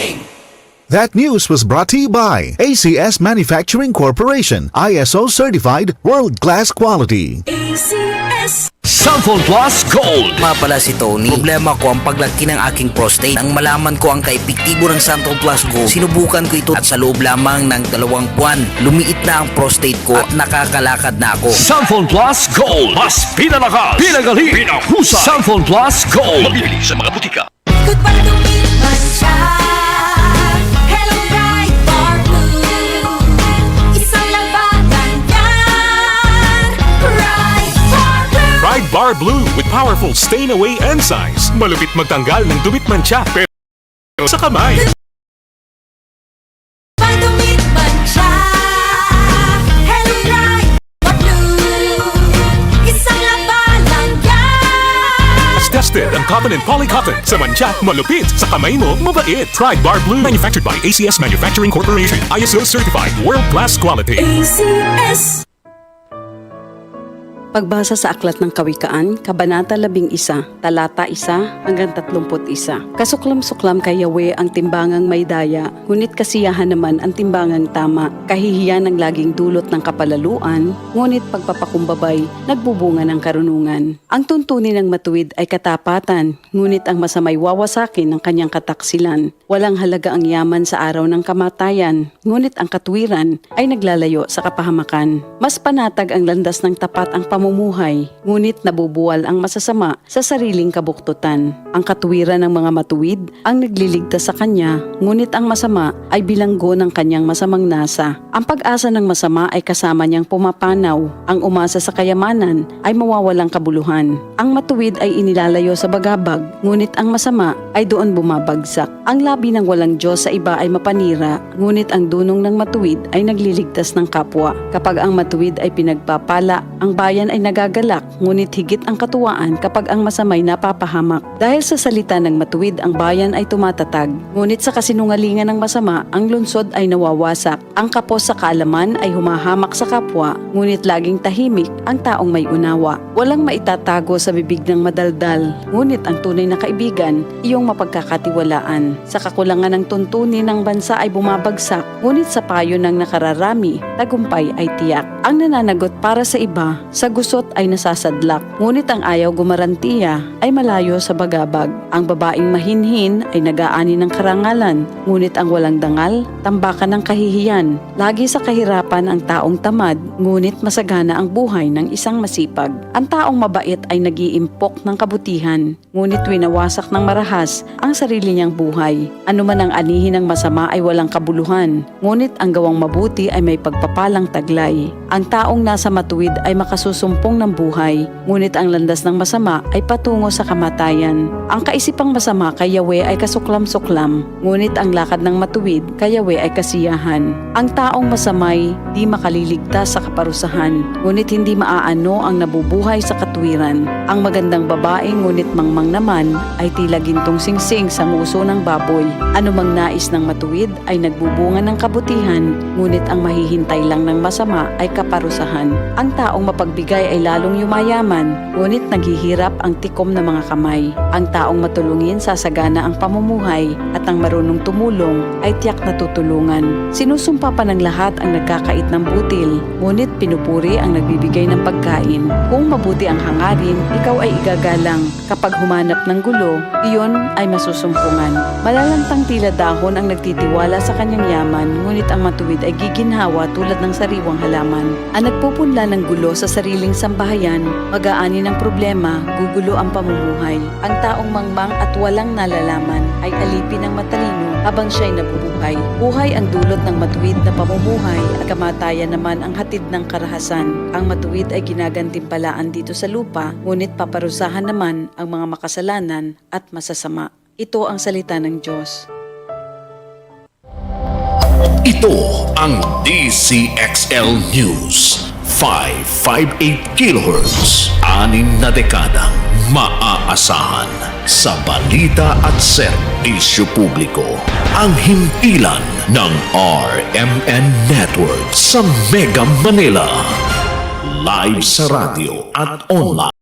Warning! That news was brought to you by ACS Manufacturing Corporation, ISO certified world-class quality. ACS. Samphon Plus Gold. Nga pala si Tony. Problema ko ang paglaki ng aking prostate. Nang malaman ko ang kaepektibo ng Samphon Plus Gold, sinubukan ko ito at sa loob lamang ng 2 buwan, lumiit na ang prostate ko at nakakalakad na ako. Samphon Plus Gold. Mas pinalakas, pinagaling, pinahusay. Samphon Plus Gold. Mabili sa mga butika. Ikot pa lumipas siya. Hello, Bright Bar Blue. Isang labanan yan. Bright Bar Blue. Pride Bar Blue with powerful stain-away enzymes. Malupit magtanggal ng dubit mancha pero sa kamay. Pag lumipas siya. Hello, Bright Bar Blue. Isang labanan yan. As tested ang cotton and polycotton. Sa mancha, malupit. Sa kamay mo, mabait. Pride Bar Blue. Manufactured by ACS Manufacturing Corporation. ISO certified world-class quality. ACS. Pagbasa sa Aklat ng Kawikaan, Kabanata 11, Talata 1 hanggang 31. Kasuklam-suklam kay Yahweh ang timbangang may daya, ngunit kasiyahan naman ang timbangang tama. Kahihiyan ang laging dulot ng kapalaluan, ngunit pagpapakumbabay, nagbubunga ng karunungan. Ang tuntunin ng matuwid ay katapatan, ngunit ang masamay wawasakin ng kanyang kataksilan. Walang halaga ang yaman sa araw ng kamatayan, ngunit ang katwiran ay naglalayo sa kapahamakan. Mas panatag ang landas ng tapat ang pamumuhay, ngunit nabubuwal ang masasama sa sariling kabuktutan. Ang katwiran ng mga matuwid ang nagliligtas sa kanya, ngunit ang masama ay bilanggo ng kanyang masamang nasa. Ang pag-asa ng masama ay kasama niyang pumapanaw. Ang umasa sa kayamanan ay mawawalang kabuluhan. Ang matuwid ay inilalayo sa bagabag, ngunit ang masama ay doon bumabagsak. Ang labi ng walang Diyos sa iba ay mapanira, ngunit ang dunong ng matuwid ay nagliligtas ng kapwa. Kapag ang matuwid ay pinagpapala, ang bayan ay nagagalak, ngunit higit ang katuwaan kapag ang masamay napapahamak. Dahil sa salita ng matuwid, ang bayan ay tumatatag, ngunit sa kasinungalingan ng masama, ang lungsod ay nawawasak. Ang kapos sa kaalaman ay humahamak sa kapwa, ngunit laging tahimik ang taong may unawa. Walang maitatago sa bibig ng madaldal, ngunit ang tunay na kaibigan, iyong mapagkakatiwalaan. Sa kakulangan ng tuntunin ng bansa ay bumabagsak, ngunit sa payo ng nakararami, tagumpay ay tiyak. Ang nananagot para sa iba, sa gusot ay nasasadlak, ngunit ang ayaw gumarantiya ay malayo sa bagabag. Ang babaeng mahinhin ay nag-aani ng karangalan, ngunit ang walang dangal, tambakan ng kahihiyan. Lagi sa kahirapan ang taong tamad, ngunit masagana ang buhay ng isang masipag. Ang taong mabait ay nag-iimpok ng kabutihan, ngunit winawasak ng marahas ang sarili niyang buhay. Ano man ang anihin ng masama ay walang kabuluhan, ngunit ang gawang mabuti ay may pagpapalang taglay. Ang taong nasa matuwid ay makasusumpong ng buhay, ngunit ang landas ng masama ay patungo sa kamatayan. Ang kaisipang masama kay Yahweh ay kasuklam-suklam, ngunit ang lakad ng matuwid kay Yahweh ay kasiyahan. Ang taong masamay di makaliligtas sa kaparusahan, ngunit hindi maaano ang nabubuhay sa katwiran. Ang magandang babae ngunit mangmang naman ay tila gintong singsing sa nguso ng baboy. Anumang nais ng matuwid ay nagbubunga ng kabutihan, ngunit ang mahihintay lang ng masama ay kaparusahan. Ang taong mapagbigay ay lalong yumayaman, ngunit naghihirap ang tikom ng mga kamay. Ang taong matulungin sasagana ang pamumuhay, at ang marunong tumulong ay tiyak na tutulungan. Sinusumpa pa ng lahat ang nagkakait ng butil, ngunit pinupuri ang nagbibigay ng pagkain. Kung mabuti ang hangarin, ikaw ay igagalang. Kapag humanap ng gulo, iyon ay masusumpungan. Malalantang tila dahon ang nagtitiwala sa kanyang yaman, ngunit ang matuwid ay giginhawa tulad ng sariwang halaman. Ang nagpupunla ng gulo sa sariling sambahayan, mag-aani ng problema, gugulo ang pamumuhay. Ang taong mangmang at walang nalalaman ay alipin ng matalino habang siya'y nabubuhay. Buhay ang dulot ng matuwid na pamumuhay, at kamatayan naman ang hatid ng karahasan. Ang matuwid ay ginagantimpalaan dito sa lupa, ngunit paparusahan naman ang mga makasalanan at masasama. Ito ang salita ng Diyos. Ito ang DCXL News. 558 kHz. 6 na dekadang maaasahan sa balita at serbisyo publiko. Ang himpilan ng RMN Network sa Mega Manila. Live sa radyo at online.